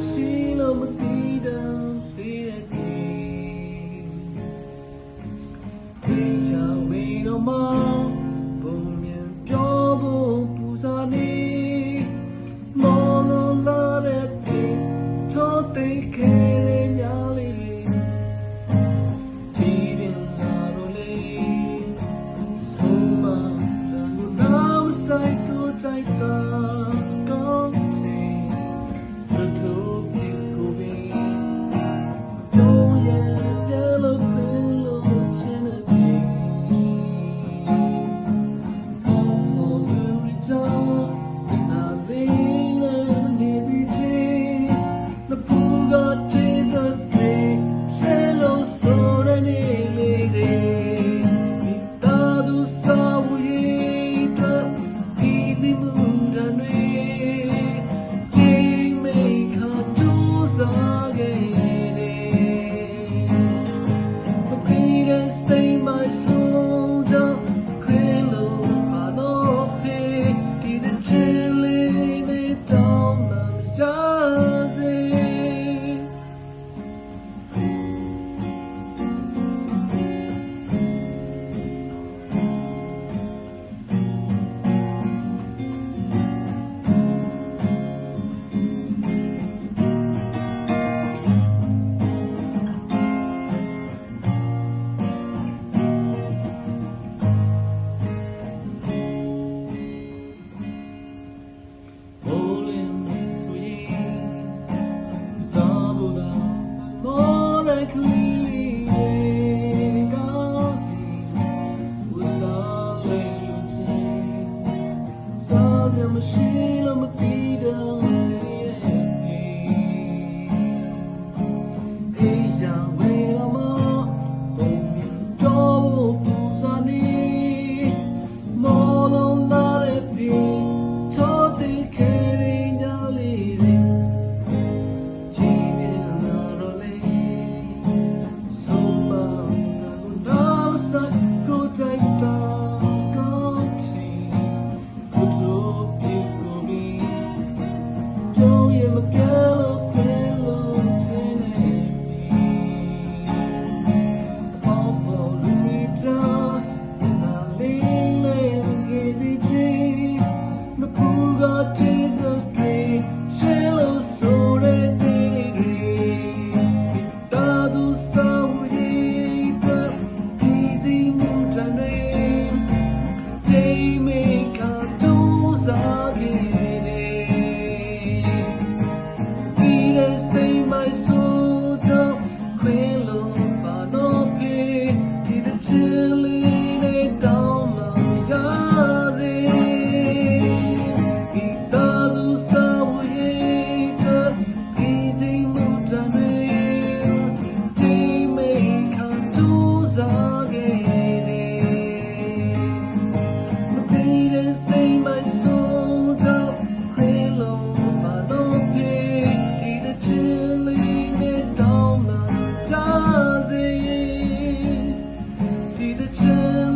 မရှိလို့မသိတော့သေးတဲ့ဒီခေချာဝေးတော့မှပုံမြင်ပြောဖို့ပူဇာနေမော်လုံးလာတဲ့ပြေထောသိခဲတဲ့ညလေးတွေဒီရင်လာလို့လေဆုံးမလို့နာမဆိုင်တော့တိုက်တာကောင်းတယ်စတူပြေကိုပင်တော့ရဲ့ပြလို့ပင်လို့ချင်းတဲ့ပြေOh, you return, I leanနေသည်ချင်းမပူကတဲ့တဲ့ဆဲလို့ဆိုရနေလေမိသားစုစာဝေးတဲ့ဒီစီမှုတန်တွေဒီမိခါဒူစားခဲ့တယ်မပြီးတဲ့စိတ်မဆုံးတော့ခွေလို့ပါတော့ဖေးဒီတဲ့ချစ်လေးနဲ့တောင်းမှမရစေ မရှိလို့မသိတော့ရဲ့အေးကြောင့်ဝေးတော့မပုံမြင်တော့ဖို့ပူဇာနေမော်လုံးလာတဲ့ပြေထောသိခဲရညလေးတွေကြည်ပြန်လာတော့လေဆုံးမကတော့နာမဆိုင်ကိုတိုက်တာကောင်းတယ်သူတို့မပြလို့ခွေလို့ချင်နေပြီဘောဘောလူရီတာနာလေးလေးငယ်စီချီမပူကတေးစကေရှဲလို့ဆိုရတဲ့တွေတာသူစာဝေးတဲ့ဒီစီမှုတန်တွေဒေးမေခါဒူစားခဲ့Say my soul down, quello vado per chi the chilly down my yase. He does so hate, easy mutane, they make her do zagere. Say my soul down, quello vado per Chilling